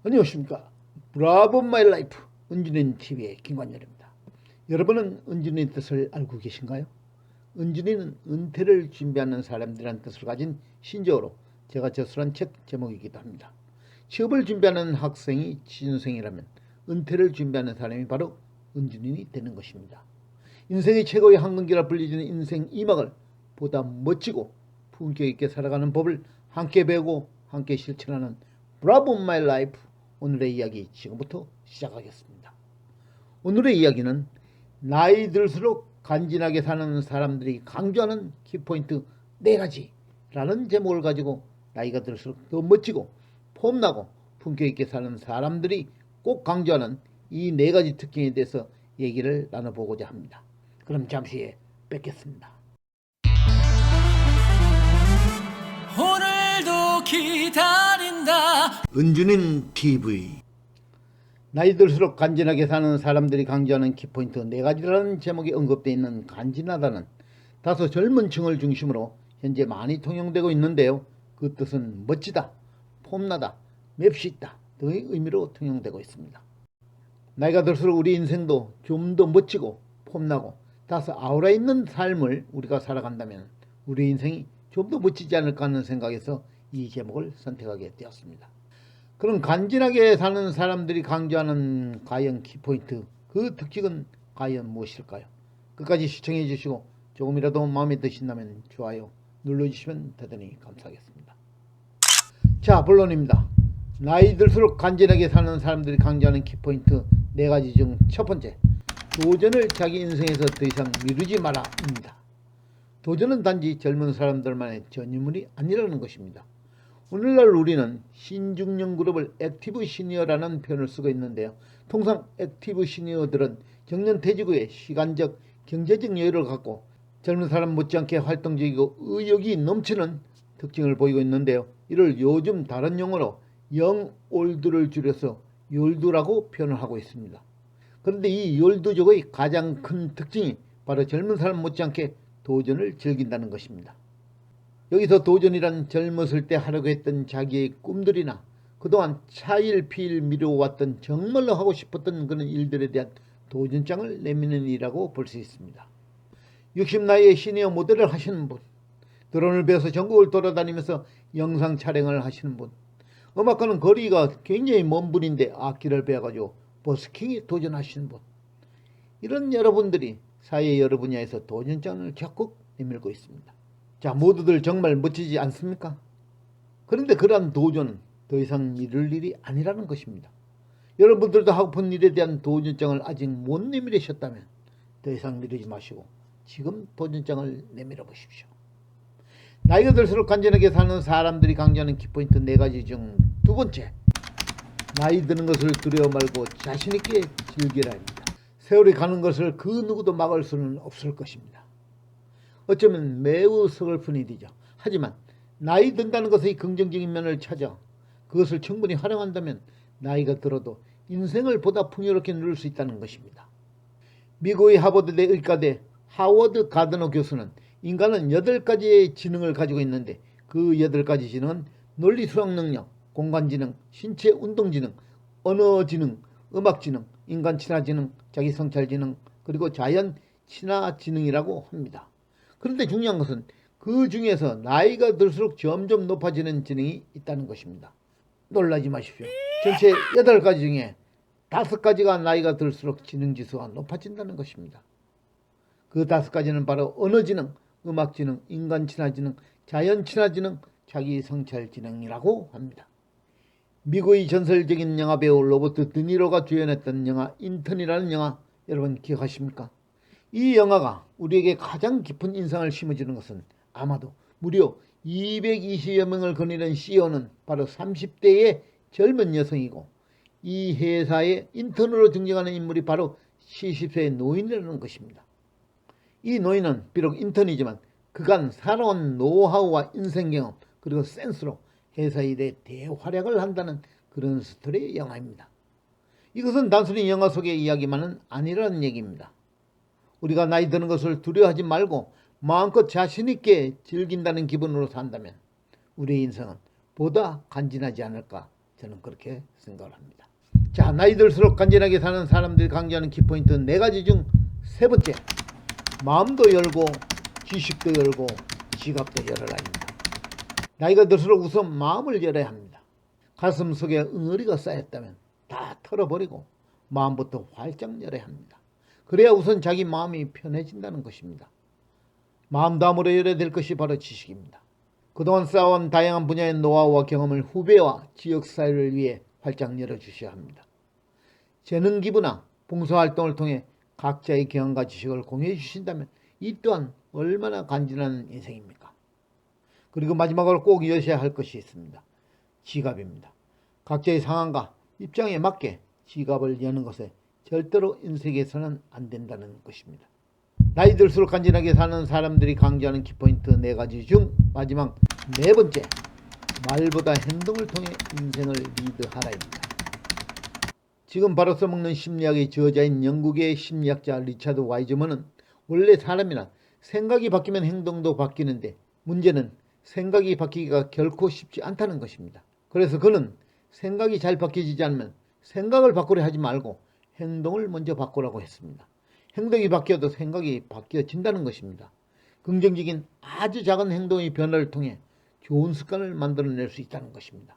안녕하십니까. 브라보 마이 라이프 은준이 TV의 김관열입니다. 여러분은 은준이의 뜻을 알고 계신가요? 은준이는 은퇴를 준비하는 사람들이라는 뜻을 가진 신조어로 제가 저술한 책 제목이기도 합니다. 취업을 준비하는 학생이 취준생이라면 은퇴를 준비하는 사람이 바로 은준인이 되는 것입니다. 인생의 최고의 항공기라 불리는 인생 2막을 보다 멋지고 품격 있게 살아가는 법을 함께 배우고 함께 실천하는 브라보 마이 라이프 오늘의 이야기 지금부터 시작하겠습니다. 오늘의 이야기는 나이 들수록 간지나게 사는 사람들이 강조하는 키포인트 4가지라는 제목을 가지고 나이가 들수록 더 멋지고 폼나고 품격 있게 사는 사람들이 꼭 강조하는 이 4가지 특징에 대해서 얘기를 나눠보고자 합니다. 그럼 잠시 후에 뵙겠습니다. 오늘도 기다린다. 은준인 TV. 나이 들수록 간지나게 사는 사람들이 강조하는 키포인트 4가지라는 제목에 언급되어 있는 간지나다는 다소 젊은 층을 중심으로 현재 많이 통용되고 있는데요. 그 뜻은 멋지다, 폼나다, 맵시 있다 등의 의미로 통용되고 있습니다. 나이가 들수록 우리 인생도 좀 더 멋지고 폼나고 다소 아우라 있는 삶을 우리가 살아간다면 우리 인생이 좀 더 멋지지 않을까 하는 생각에서 이 제목을 선택하게 되었습니다. 그럼 간지나게 사는 사람들이 강조하는 과연 키포인트, 그 특징은 과연 무엇일까요? 끝까지 시청해 주시고 조금이라도 마음에 드신다면 좋아요 눌러주시면 대단히 감사하겠습니다. 자, 본론입니다. 나이 들수록 간지나게 사는 사람들이 강조하는 키포인트 4가지 중 첫 번째, 도전을 자기 인생에서 더 이상 미루지 마라입니다. 도전은 단지 젊은 사람들만의 전유물이 아니라는 것입니다. 오늘날 우리는 신중년 그룹을 액티브 시니어라는 표현을 쓰고 있는데요. 통상 액티브 시니어들은 정년 퇴직 후에 시간적, 경제적 여유를 갖고 젊은 사람 못지않게 활동적이고 의욕이 넘치는 특징을 보이고 있는데요. 이를 요즘 다른 용어로 영올드를 줄여서 열두라고 표현을 하고 있습니다. 그런데 이 열두족의 가장 큰 특징이 바로 젊은 사람 못지않게 도전을 즐긴다는 것입니다. 여기서 도전이란 젊었을 때 하려고 했던 자기의 꿈들이나 그동안 차일피일 미뤄왔던 정말로 하고 싶었던 그런 일들에 대한 도전장을 내미는 일이라고 볼 수 있습니다. 60나이에 시니어 모델을 하시는 분, 드론을 배워서 전국을 돌아다니면서 영상 촬영을 하시는 분, 음악과는 거리가 굉장히 먼 분인데 악기를 배워가지고 버스킹에 도전하시는 분, 이런 여러분들이 사회 여러 분야에서 도전장을 적극 내밀고 있습니다. 자, 모두들 정말 멋지지 않습니까? 그런데 그러한 도전은 더 이상 미룰 일이 아니라는 것입니다. 여러분들도 하고픈 일에 대한 도전장을 아직 못 내밀으셨다면 더 이상 미루지 마시고 지금 도전장을 내밀어 보십시오. 나이가 들수록 간절하게 사는 사람들이 강조하는 키포인트 4가지 중 두 번째, 나이 드는 것을 두려워 말고 자신있게 즐기라입니다. 세월이 가는 것을 그 누구도 막을 수는 없을 것입니다. 어쩌면 매우 서글픈 일이죠. 하지만 나이 든다는 것의 긍정적인 면을 찾아 그것을 충분히 활용한다면 나이가 들어도 인생을 보다 풍요롭게 누릴 수 있다는 것입니다. 미국의 하버드대 의과대 하워드 가드너 교수는 인간은 8가지의 지능을 가지고 있는데 그 8가지 지능은 논리수학 능력, 공간지능, 신체 운동지능, 언어지능, 음악지능, 인간친화지능, 자기성찰지능, 그리고 자연친화지능이라고 합니다. 그런데 중요한 것은 그 중에서 나이가 들수록 점점 높아지는 지능이 있다는 것입니다. 놀라지 마십시오. 전체 8가지 중에 5가지가 나이가 들수록 지능지수가 높아진다는 것입니다. 그 5가지는 바로 언어지능, 음악지능, 인간친화지능, 자연친화지능, 자기성찰지능이라고 합니다. 미국의 전설적인 영화배우 로버트 드니로가 주연했던 영화 인턴이라는 영화 여러분 기억하십니까? 이 영화가 우리에게 가장 깊은 인상을 심어주는 것은 아마도 무려 220여 명을 거느리는 CEO는 바로 30대의 젊은 여성이고 이 회사에 인턴으로 등장하는 인물이 바로 70세의 노인이라는 것입니다. 이 노인은 비록 인턴이지만 그간 살아온 노하우와 인생경험 그리고 센스로 회사 일에 대활약을 한다는 그런 스토리의 영화입니다. 이것은 단순히 영화 속의 이야기만은 아니라는 얘기입니다. 우리가 나이 드는 것을 두려워하지 말고 마음껏 자신있게 즐긴다는 기분으로 산다면 우리의 인생은 보다 간지나지 않을까 저는 그렇게 생각을 합니다. 자, 나이 들수록 간절하게 사는 사람들이 강조하는 키포인트 4가지 중 3번째, 마음도 열고 지식도 열고 지갑도 열어라입니다. 나이가 들수록 우선 마음을 열어야 합니다. 가슴 속에 응어리가 쌓였다면 다 털어버리고 마음부터 활짝 열어야 합니다. 그래야 우선 자기 마음이 편해진다는 것입니다. 마음 다음으로 열어야 될 것이 바로 지식입니다. 그동안 쌓아온 다양한 분야의 노하우와 경험을 후배와 지역사회를 위해 활짝 열어주셔야 합니다. 재능 기부나 봉사활동을 통해 각자의 경험과 지식을 공유해 주신다면 이 또한 얼마나 간지나는 인생입니까? 그리고 마지막으로 꼭 여셔야 할 것이 있습니다. 지갑입니다. 각자의 상황과 입장에 맞게 지갑을 여는 것에 절대로 인색해서는 안 된다는 것입니다. 나이 들수록 간지나게 사는 사람들이 강조하는 키포인트 4가지 중 마지막 4번째, 말보다 행동을 통해 인생을 리드하라입니다. 지금 바로 써먹는 심리학의 저자인 영국의 심리학자 리차드 와이즈먼은 원래 사람이나 생각이 바뀌면 행동도 바뀌는데 문제는 생각이 바뀌기가 결코 쉽지 않다는 것입니다. 그래서 그는 생각이 잘 바뀌지 않으면 생각을 바꾸려 하지 말고 행동을 먼저 바꾸라고 했습니다. 행동이 바뀌어도 생각이 바뀌어진다는 것입니다. 긍정적인 아주 작은 행동의 변화를 통해 좋은 습관을 만들어낼 수 있다는 것입니다.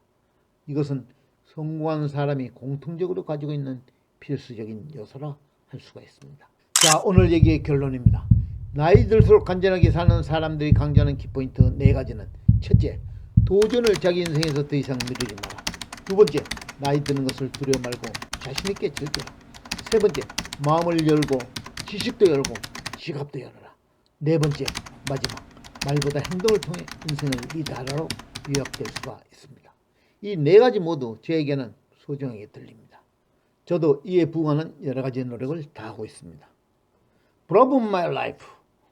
이것은 성공한 사람이 공통적으로 가지고 있는 필수적인 요소라 할 수가 있습니다. 자, 오늘 얘기의 결론입니다. 나이 들수록 간절하게 사는 사람들이 강조하는 키포인트 4가지는 첫째, 도전을 자기 인생에서 더 이상 미루지 마라. 두 번째, 나이 드는 것을 두려워 말고 자신있게 즐겨라. 세 번째, 마음을 열고 지식도 열고 지갑도 열어라. 네 번째, 마지막, 말보다 행동을 통해 인생을 리드하라로 요약될 수가 있습니다. 이 4가지 모두 저에게는 소중하게 들립니다. 저도 이에 부응하는 여러 가지 노력을 다하고 있습니다. Love my life.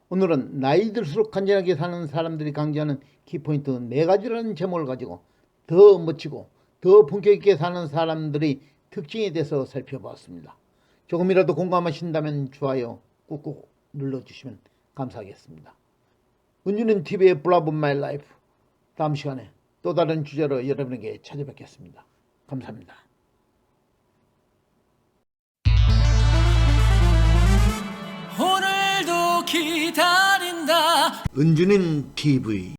오늘은 나이 들수록 간절하게 사는 사람들이 강조하는 키포인트 4가지라는 제목을 가지고 더 멋지고 더 품격 있게 사는 사람들의 특징에 대해서 살펴보았습니다. 조금이라도 공감하신다면 좋아요 꾹꾹 눌러주시면 감사하겠습니다. 은주는 TV의 Love my life. 다음 시간에 또 다른 주제로 여러분에게 찾아뵙겠습니다. 감사합니다. 오늘도 기다린다 은주는 TV